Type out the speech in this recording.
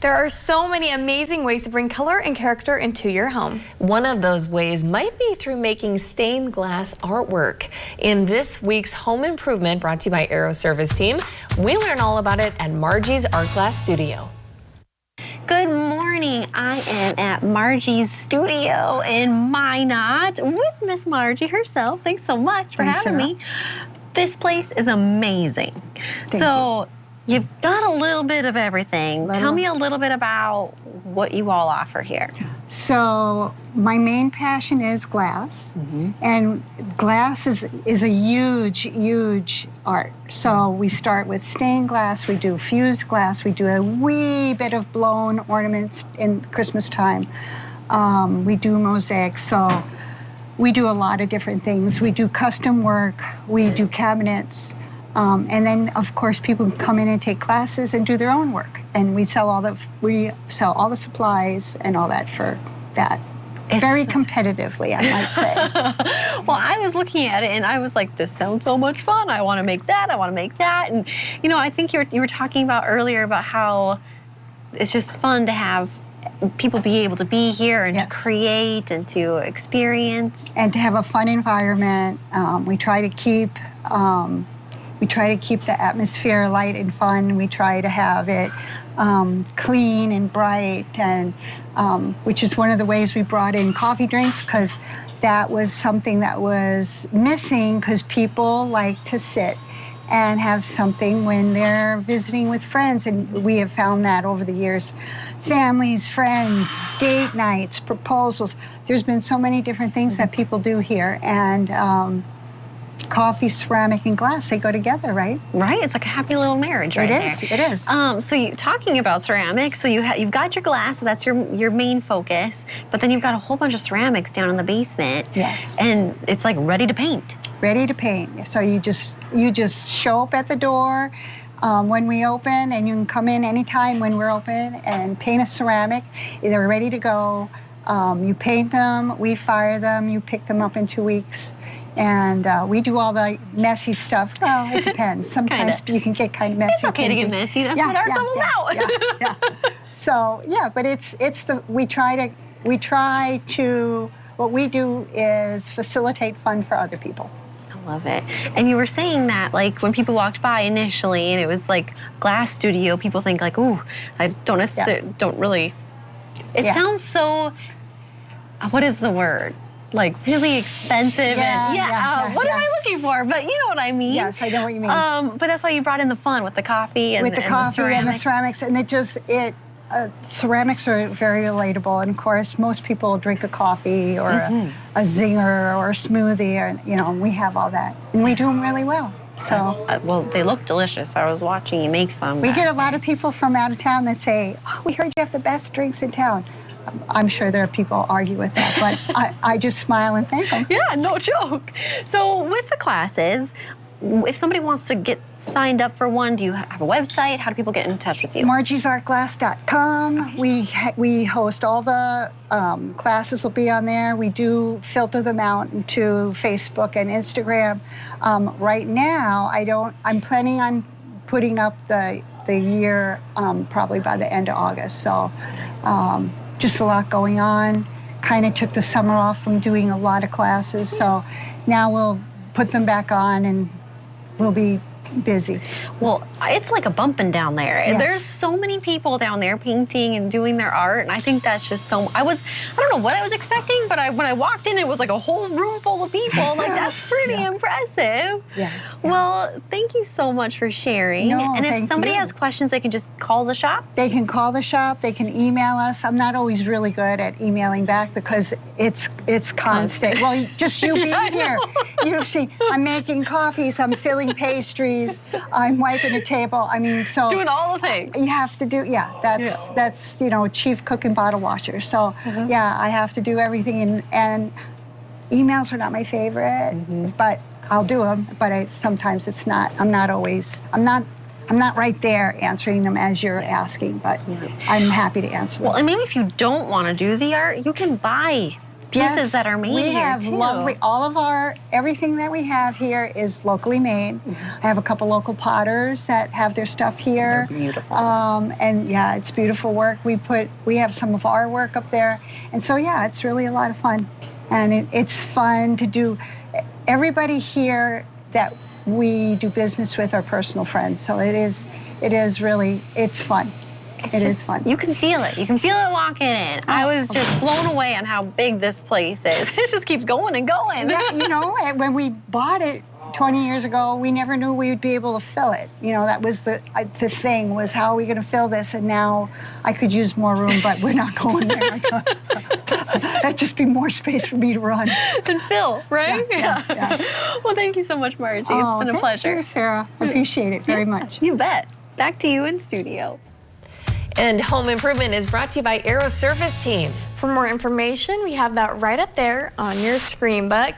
There are so many amazing ways to bring color and character into your home. One of those ways might be through making stained glass artwork. In this week's Home Improvement, brought to you by Aero Service Team, we learn all about it at Margie's Art Glass Studio. Good morning. I am at Margie's studio in Minot with Miss Margie herself. Thanks so much for having me. This place is amazing. So you've got a little bit of everything. Tell me a little bit about what you all offer here. So my main passion is glass, and glass is a huge art. So we start with stained glass, we do fused glass, we do a wee bit of blown ornaments in Christmas time. We do mosaics, so we do a lot of different things. We do custom work, we do cabinets, and then of course people can come in and take classes and do their own work. And we sell all the supplies and all that for that. Very competitively, I might say. Well, I was looking at it and I was like, this sounds so much fun. I want to make that. I want to make that. And you know, I think you were talking about earlier about how it's just fun to have people be able to be here and to create and to experience and to have a fun environment. We try to keep the atmosphere light and fun. We try to have it clean and bright, and which is one of the ways we brought in coffee drinks, because that was something that was missing, because people like to sit and have something when they're visiting with friends, and we have found that over the years. Families, friends, date nights, proposals. There's been so many different things that people do here, and coffee, ceramic, and glass, they go together, right? Right, it's like a happy little marriage right there. It is. So you talking about ceramics, so you've got your glass, so that's your main focus, but then you've got a whole bunch of ceramics down in the basement. Yes. And it's like ready to paint. Ready to paint. So you just show up at the door when we open, and you can come in anytime when we're open and paint a ceramic. They're ready to go. You paint them, we fire them, you pick them up in 2 weeks. And we do all the messy stuff. Well, it depends. Sometimes you can get kind of messy. It's okay to get messy. That's what art's all about. So but we try to. What we do is facilitate fun for other people. I love it. And you were saying that, like, when people walked by initially, and it was like glass studio, people think like, ooh, I don't necessarily, don't really. It sounds so. What is the word? Like really expensive and what am I looking for? But you know what I mean. Yes, I know what you mean. But that's why you brought in the fun with the coffee and the ceramics, and ceramics are very relatable. And of course, most people drink a coffee or a zinger or a smoothie, or we have all that, and we do them really well. So well, they look delicious. I was watching you make some. We get a lot of people from out of town that say, "Oh, we heard you have the best drinks in town." I'm sure there are people who argue with that, but I just smile and thank them. Yeah, no joke. So with the classes, if somebody wants to get signed up for one, do you have a website? How do people get in touch with you? margiesartglass.com. We host all the classes will be on there. We do filter them out into Facebook and Instagram. Right now, I'm planning on putting up the year probably by the end of August. So. Just a lot going on. Kind of took the summer off from doing a lot of classes, so now we'll put them back on and we'll be busy. Well, it's like a bumping down there. Yes. There's so many people down there painting and doing their art, and I think that's just so. I don't know what I was expecting, but when I walked in, it was like a whole room full of people. Like, that's pretty impressive. Yeah. Well, thank you so much for sharing. No, and if somebody has questions, they can just call the shop. They can call the shop. They can email us. I'm not always really good at emailing back because it's constant. Well, just you being here, you've seen. I'm making coffees. I'm filling pastries. I'm wiping a table. I mean, so doing all the things you have to do. That's chief cook and bottle washer. So I have to do everything, and emails are not my favorite, but I'll do them. But sometimes it's not. I'm not right there answering them as you're asking, but I'm happy to answer them. Well, and maybe if you don't want to do the art, you can buy pieces that are made we here, have too. lovely, everything that we have here is locally made. I have a couple local potters that have their stuff here. They're beautiful. And yeah, it's beautiful work. We have some of our work up there. And so yeah, it's really a lot of fun. And it's fun to do. Everybody here that we do business with are personal friends. So it is really, it's fun. It is fun. You can feel it. You can feel it walking in. I was just blown away on how big this place is. It just keeps going and going. Yeah, you know, when we bought it 20 years ago, we never knew we would be able to fill it. You know, that was the thing, was how are we going to fill this? And now I could use more room, but we're not going there. That'd just be more space for me to run. And Phil, right? Yeah. Well, thank you so much, Margie. It's been a pleasure. Thank you, Sarah. I appreciate it very much. You bet. Back to you in studio. And Home Improvement is brought to you by Aero Service Team. For more information, we have that right up there on your screen. But